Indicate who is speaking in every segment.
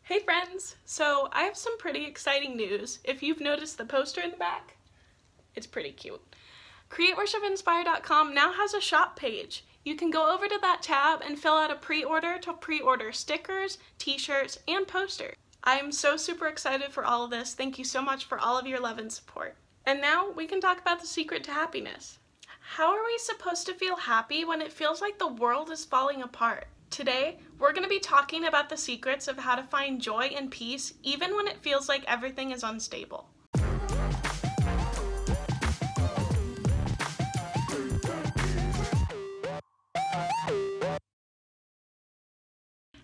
Speaker 1: Hey friends! So I have some pretty exciting news. If you've noticed the poster in the back, it's pretty cute. CreateWorshipInspire.com now has a shop page. You can go over to that tab and fill out a pre-order to pre-order stickers, t-shirts, and posters. I am so super excited for all of this. Thank you so much for all of your love and support. And now we can talk about the secret to happiness. How are we supposed to feel happy when it feels like the world is falling apart? Today, we're going to be talking about the secrets of how to find joy and peace even when it feels like everything is unstable.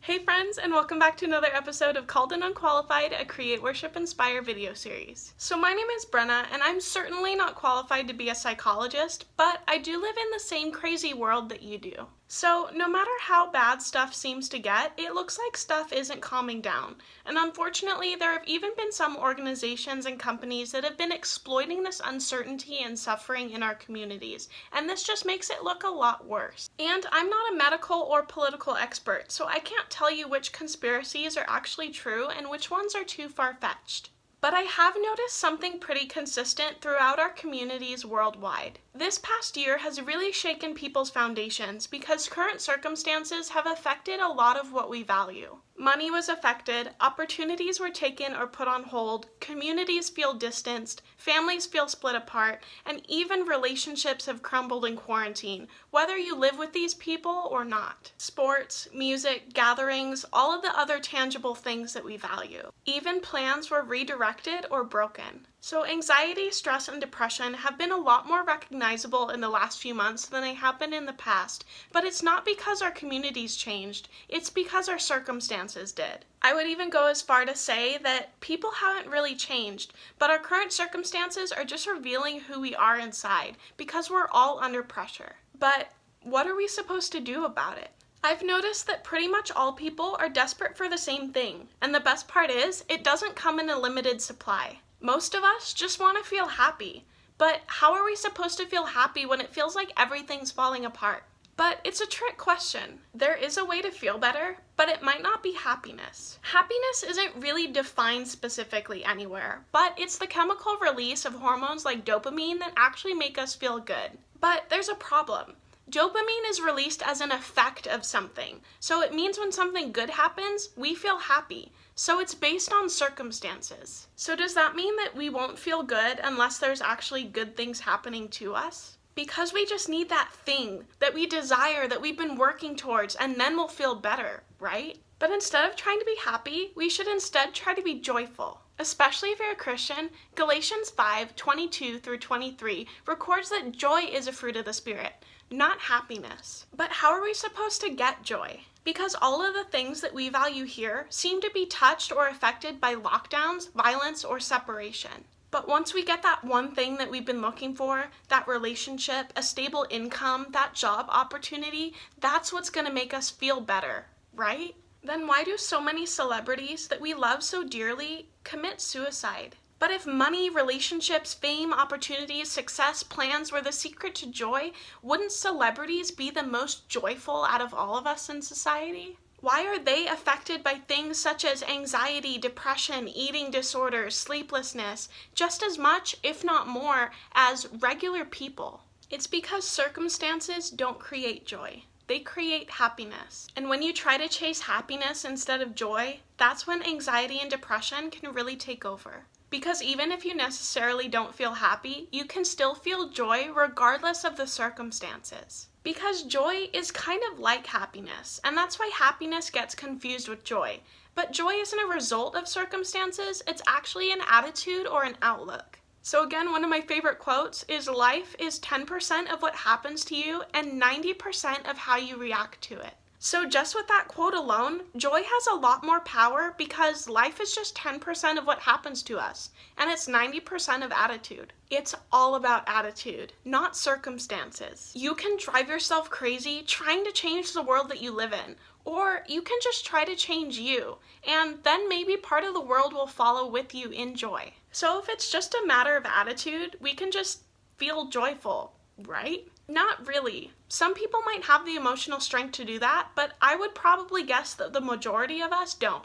Speaker 1: Hey friends, and welcome back to another episode of Called and Unqualified, a Create, Worship, Inspire video series. So my name is Brenna, and I'm certainly not qualified to be a psychologist, but I do live in the same crazy world that you do. So no matter how bad stuff seems to get, it looks like stuff isn't calming down. And unfortunately, there have even been some organizations and companies that have been exploiting this uncertainty and suffering in our communities. And this just makes it look a lot worse. And I'm not a medical or political expert, so I can't tell you which conspiracies are actually true and which ones are too far-fetched. But I have noticed something pretty consistent throughout our communities worldwide. This past year has really shaken people's foundations because current circumstances have affected a lot of what we value. Money was affected, opportunities were taken or put on hold, communities feel distanced, families feel split apart, and even relationships have crumbled in quarantine, whether you live with these people or not. Sports, music, gatherings, all of the other tangible things that we value. Even plans were redirected or broken. So anxiety, stress, and depression have been a lot more recognizable in the last few months than they have been in the past, but it's not because our communities changed, it's because our circumstances did. I would even go as far to say that people haven't really changed, but our current circumstances are just revealing who we are inside, because we're all under pressure. But what are we supposed to do about it? I've noticed that pretty much all people are desperate for the same thing, and the best part is, it doesn't come in a limited supply. Most of us just want to feel happy, but how are we supposed to feel happy when it feels like everything's falling apart? But it's a trick question. There is a way to feel better, but it might not be happiness. Happiness isn't really defined specifically anywhere, but it's the chemical release of hormones like dopamine that actually make us feel good. But there's a problem. Dopamine is released as an effect of something, so it means when something good happens, we feel happy. So it's based on circumstances. So does that mean that we won't feel good unless there's actually good things happening to us? Because we just need that thing that we desire, that we've been working towards, and then we'll feel better, right? But instead of trying to be happy, we should instead try to be joyful. Especially if you're a Christian, Galatians 5:22 through 23 records that joy is a fruit of the Spirit, not happiness. But how are we supposed to get joy? Because all of the things that we value here seem to be touched or affected by lockdowns, violence, or separation. But once we get that one thing that we've been looking for, that relationship, a stable income, that job opportunity, that's what's going to make us feel better, right? Then why do so many celebrities that we love so dearly commit suicide? But if money, relationships, fame, opportunities, success, plans were the secret to joy, wouldn't celebrities be the most joyful out of all of us in society? Why are they affected by things such as anxiety, depression, eating disorders, sleeplessness, just as much, if not more, as regular people? It's because circumstances don't create joy. They create happiness. And when you try to chase happiness instead of joy, that's when anxiety and depression can really take over. Because even if you necessarily don't feel happy, you can still feel joy regardless of the circumstances. Because joy is kind of like happiness, and that's why happiness gets confused with joy. But joy isn't a result of circumstances, it's actually an attitude or an outlook. So again, one of my favorite quotes is, life is 10% of what happens to you and 90% of how you react to it. So just with that quote alone, joy has a lot more power because life is just 10% of what happens to us, and it's 90% of attitude. It's all about attitude, not circumstances. You can drive yourself crazy trying to change the world that you live in, or you can just try to change you, and then maybe part of the world will follow with you in joy. So if it's just a matter of attitude, we can just feel joyful, right? Not really. Some people might have the emotional strength to do that, but I would probably guess that the majority of us don't.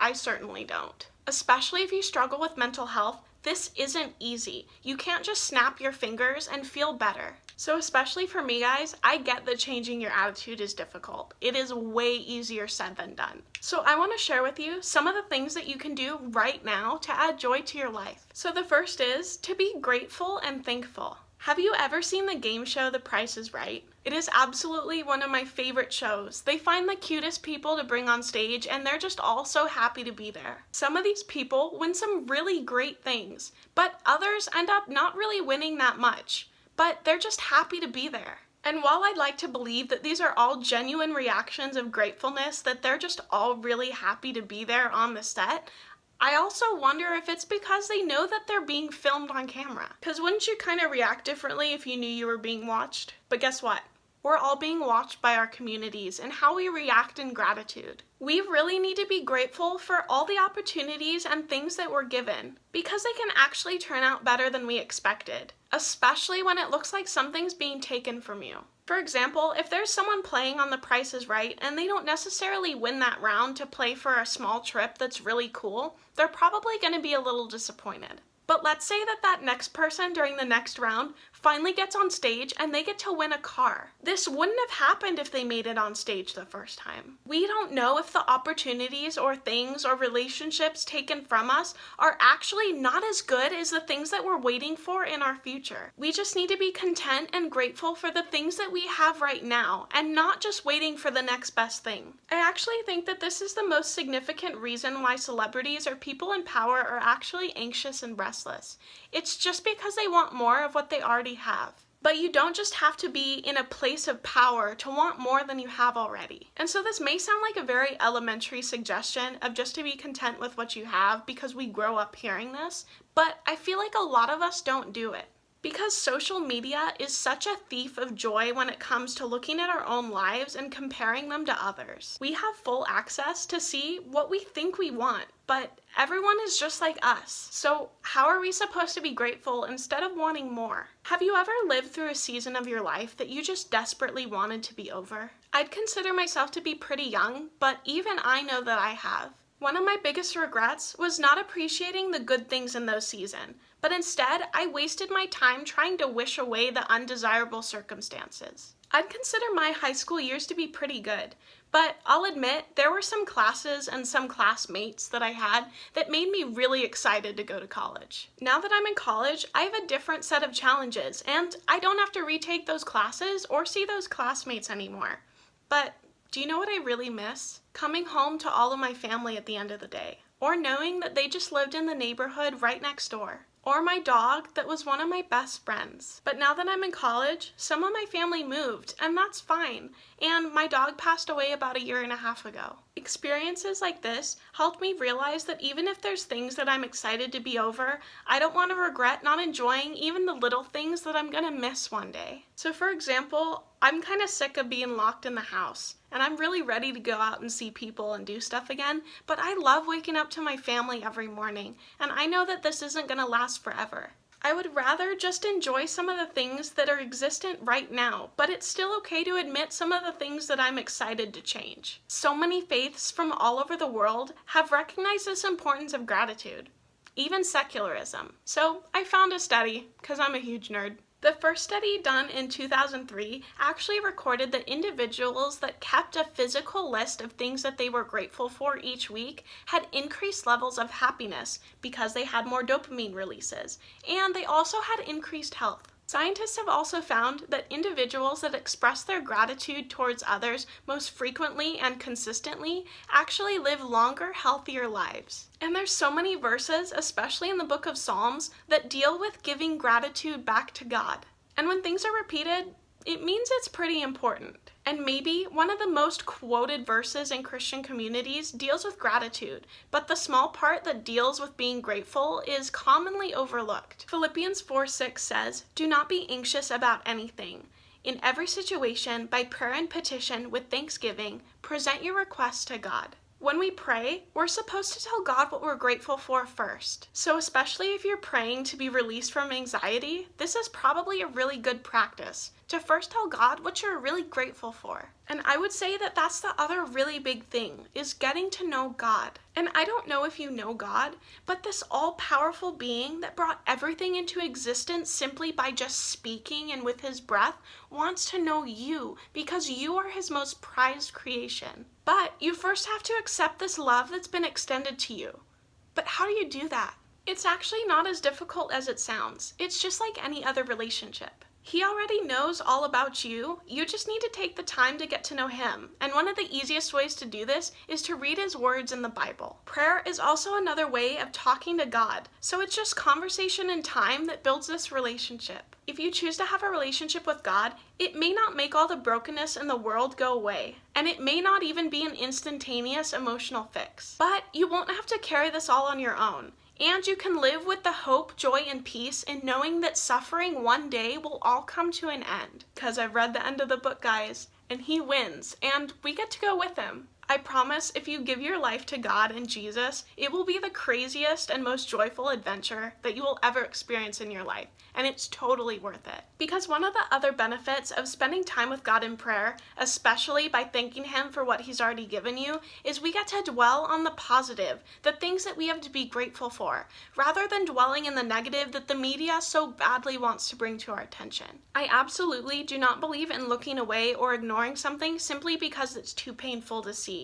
Speaker 1: I certainly don't. Especially if you struggle with mental health, this isn't easy. You can't just snap your fingers and feel better. So especially for me, guys, I get that changing your attitude is difficult. It is way easier said than done. So I want to share with you some of the things that you can do right now to add joy to your life. So the first is to be grateful and thankful. Have you ever seen the game show The Price is Right? It is absolutely one of my favorite shows. They find the cutest people to bring on stage and they're just all so happy to be there. Some of these people win some really great things, but others end up not really winning that much, but they're just happy to be there. And while I'd like to believe that these are all genuine reactions of gratefulness, that they're just all really happy to be there on the set, I also wonder if it's because they know that they're being filmed on camera. Because wouldn't you kind of react differently if you knew you were being watched? But guess what? We're all being watched by our communities and how we react in gratitude. We really need to be grateful for all the opportunities and things that we're given, because they can actually turn out better than we expected, especially when it looks like something's being taken from you. For example, if there's someone playing on The Price is Right and they don't necessarily win that round to play for a small trip that's really cool, they're probably going to be a little disappointed. But let's say that next person during the next round finally gets on stage and they get to win a car. This wouldn't have happened if they made it on stage the first time. We don't know if the opportunities or things or relationships taken from us are actually not as good as the things that we're waiting for in our future. We just need to be content and grateful for the things that we have right now and not just waiting for the next best thing. I actually think that this is the most significant reason why celebrities or people in power are actually anxious and restless. It's just because they want more of what they already have. But you don't just have to be in a place of power to want more than you have already. And so this may sound like a very elementary suggestion of just to be content with what you have because we grow up hearing this, but I feel like a lot of us don't do it. Because social media is such a thief of joy when it comes to looking at our own lives and comparing them to others. We have full access to see what we think we want, but everyone is just like us. So how are we supposed to be grateful instead of wanting more? Have you ever lived through a season of your life that you just desperately wanted to be over? I'd consider myself to be pretty young, but even I know that I have. One of my biggest regrets was not appreciating the good things in those seasons, but instead I wasted my time trying to wish away the undesirable circumstances. I'd consider my high school years to be pretty good, but I'll admit there were some classes and some classmates that I had that made me really excited to go to college. Now that I'm in college, I have a different set of challenges, and I don't have to retake those classes or see those classmates anymore. But do you know what I really miss? Coming home to all of my family at the end of the day, or knowing that they just lived in the neighborhood right next door. Or my dog that was one of my best friends. But now that I'm in college, some of my family moved, and that's fine. And my dog passed away about 1.5 years ago. Experiences like this helped me realize that even if there's things that I'm excited to be over, I don't want to regret not enjoying even the little things that I'm gonna miss one day. So for example, I'm kind of sick of being locked in the house, and I'm really ready to go out and see people and do stuff again, but I love waking up to my family every morning, and I know that this isn't gonna last forever. I would rather just enjoy some of the things that are existent right now, but it's still okay to admit some of the things that I'm excited to change. So many faiths from all over the world have recognized this importance of gratitude, even secularism. So I found a study, because I'm a huge nerd. The first study done in 2003 actually recorded that individuals that kept a physical list of things that they were grateful for each week had increased levels of happiness because they had more dopamine releases, and they also had increased health. Scientists have also found that individuals that express their gratitude towards others most frequently and consistently actually live longer, healthier lives. And there's so many verses, especially in the book of Psalms, that deal with giving gratitude back to God. And when things are repeated, it means it's pretty important. And maybe one of the most quoted verses in Christian communities deals with gratitude, but the small part that deals with being grateful is commonly overlooked. Philippians 4:6 says, "Do not be anxious about anything. In every situation, by prayer and petition with thanksgiving, present your requests to God." When we pray, we're supposed to tell God what we're grateful for first. So especially if you're praying to be released from anxiety, this is probably a really good practice, to first tell God what you're really grateful for. And I would say that that's the other really big thing, is getting to know God. And I don't know if you know God, but this all-powerful being that brought everything into existence simply by just speaking and with his breath wants to know you, because you are his most prized creation. But you first have to accept this love that's been extended to you. But how do you do that? It's actually not as difficult as it sounds. It's just like any other relationship. He already knows all about you. You just need to take the time to get to know him. And one of the easiest ways to do this is to read his words in the Bible. Prayer is also another way of talking to God. So it's just conversation and time that builds this relationship. If you choose to have a relationship with God, it may not make all the brokenness in the world go away. And it may not even be an instantaneous emotional fix. But you won't have to carry this all on your own. And you can live with the hope, joy, and peace in knowing that suffering one day will all come to an end. Because I've read the end of the book, guys, and he wins, and we get to go with him. I promise if you give your life to God and Jesus, it will be the craziest and most joyful adventure that you will ever experience in your life, and it's totally worth it. Because one of the other benefits of spending time with God in prayer, especially by thanking him for what he's already given you, is we get to dwell on the positive, the things that we have to be grateful for, rather than dwelling in the negative that the media so badly wants to bring to our attention. I absolutely do not believe in looking away or ignoring something simply because it's too painful to see.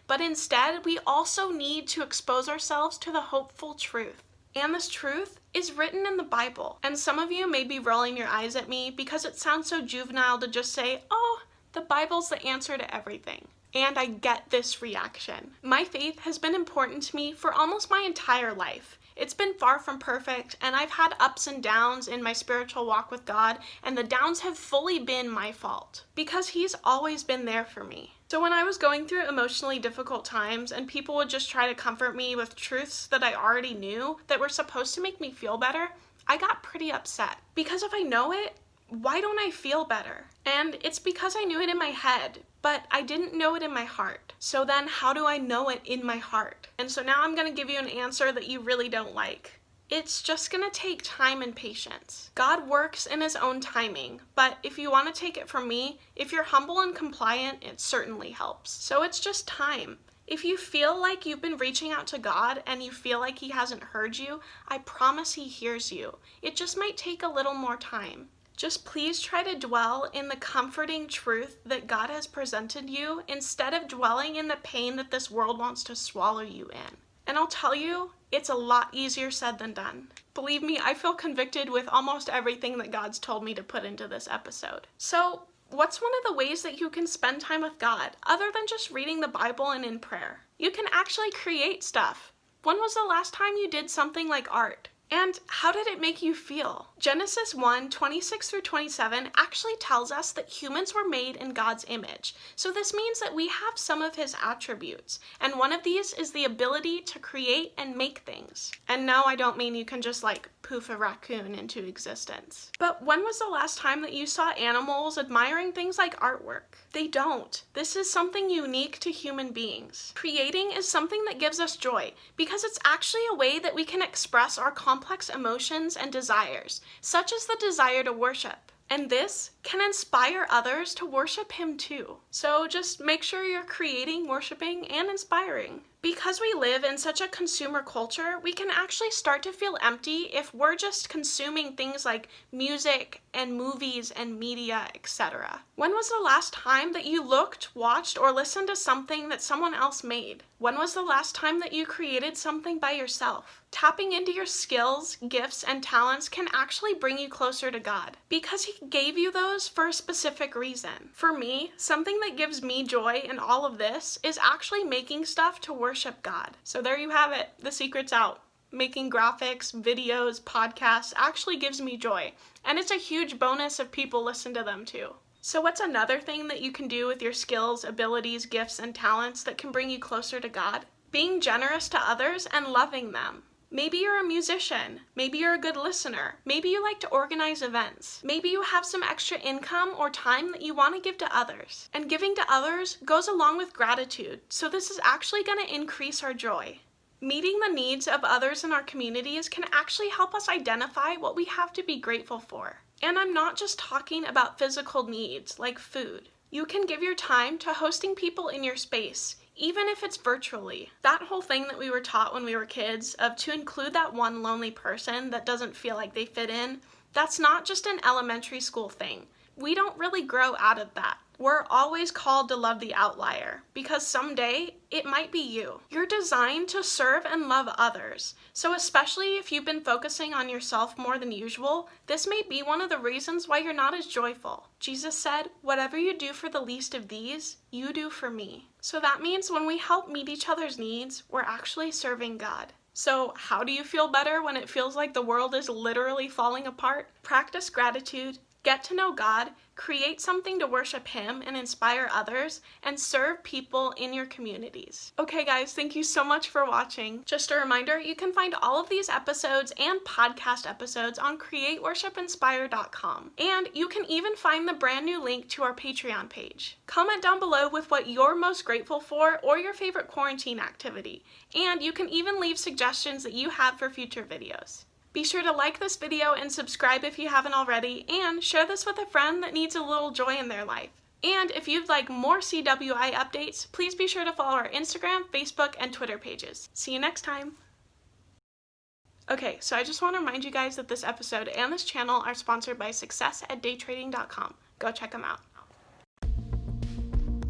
Speaker 1: But instead, we also need to expose ourselves to the hopeful truth. And this truth is written in the Bible. And some of you may be rolling your eyes at me because it sounds so juvenile to just say, oh, the Bible's the answer to everything. And I get this reaction. My faith has been important to me for almost my entire life. It's been far from perfect, and I've had ups and downs in my spiritual walk with God, and the downs have fully been my fault, because he's always been there for me. So when I was going through emotionally difficult times, and people would just try to comfort me with truths that I already knew that were supposed to make me feel better, I got pretty upset. Because if I know it, why don't I feel better? And it's because I knew it in my head, but I didn't know it in my heart. So then how do I know it in my heart? And so now I'm going to give you an answer that you really don't like. It's just going to take time and patience. God works in his own timing, but if you want to take it from me, if you're humble and compliant, it certainly helps. So it's just time. If you feel like you've been reaching out to God and you feel like he hasn't heard you, I promise he hears you. It just might take a little more time. Just please try to dwell in the comforting truth that God has presented you instead of dwelling in the pain that this world wants to swallow you in. And I'll tell you, it's a lot easier said than done. Believe me, I feel convicted with almost everything that God's told me to put into this episode. So, what's one of the ways that you can spend time with God other than just reading the Bible and in prayer? You can actually create stuff. When was the last time you did something like art? And how did it make you feel? Genesis 1:26-27 actually tells us that humans were made in God's image. So this means that we have some of his attributes. And one of these is the ability to create and make things. And no, I don't mean you can just like poof a raccoon into existence. But when was the last time that you saw animals admiring things like artwork? They don't. This is something unique to human beings. Creating is something that gives us joy because it's actually a way that we can express our complex emotions and desires, such as the desire to worship. And this can inspire others to worship him too. So just make sure you're creating, worshiping, and inspiring. Because we live in such a consumer culture, we can actually start to feel empty if we're just consuming things like music and movies and media, etc. When was the last time that you looked, watched, or listened to something that someone else made? When was the last time that you created something by yourself? Tapping into your skills, gifts, and talents can actually bring you closer to God because he gave you those for a specific reason. For me, something that gives me joy in all of this is actually making stuff to worship God. So there you have it. The secret's out. Making graphics, videos, podcasts actually gives me joy. And it's a huge bonus if people listen to them too. So what's another thing that you can do with your skills, abilities, gifts, and talents that can bring you closer to God? Being generous to others and loving them. Maybe you're a musician. Maybe you're a good listener. Maybe you like to organize events. Maybe you have some extra income or time that you want to give to others. And giving to others goes along with gratitude, so this is actually going to increase our joy. Meeting the needs of others in our communities can actually help us identify what we have to be grateful for. And I'm not just talking about physical needs like food. You can give your time to hosting people in your space, even if it's virtually. That whole thing that we were taught when we were kids of to include that one lonely person that doesn't feel like they fit in, that's not just an elementary school thing. We don't really grow out of that. We're always called to love the outlier, because someday it might be you. You're designed to serve and love others. So especially if you've been focusing on yourself more than usual, this may be one of the reasons why you're not as joyful. Jesus said, "Whatever you do for the least of these, you do for me." So that means when we help meet each other's needs, we're actually serving God. So how do you feel better when it feels like the world is literally falling apart? Practice gratitude. Get to know God, create something to worship Him and inspire others, and serve people in your communities. Okay guys, thank you so much for watching. Just a reminder, you can find all of these episodes and podcast episodes on createworshipinspire.com. And you can even find the brand new link to our Patreon page. Comment down below with what you're most grateful for or your favorite quarantine activity. And you can even leave suggestions that you have for future videos. Be sure to like this video and subscribe if you haven't already, and share this with a friend that needs a little joy in their life. And if you'd like more CWI updates, please be sure to follow our Instagram, Facebook, and Twitter pages. See you next time! Okay, so I just want to remind you guys that this episode and this channel are sponsored by success@daytrading.com. Go check them out.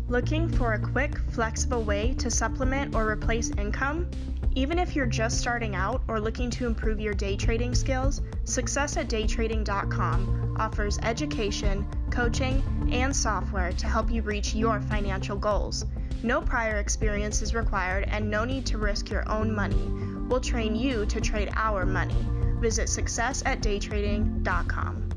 Speaker 2: Looking for a quick, flexible way to supplement or replace income? Even if you're just starting out or looking to improve your day trading skills, success@daytrading.com offers education, coaching, and software to help you reach your financial goals. No prior experience is required and no need to risk your own money. We'll train you to trade our money. Visit success@daytrading.com.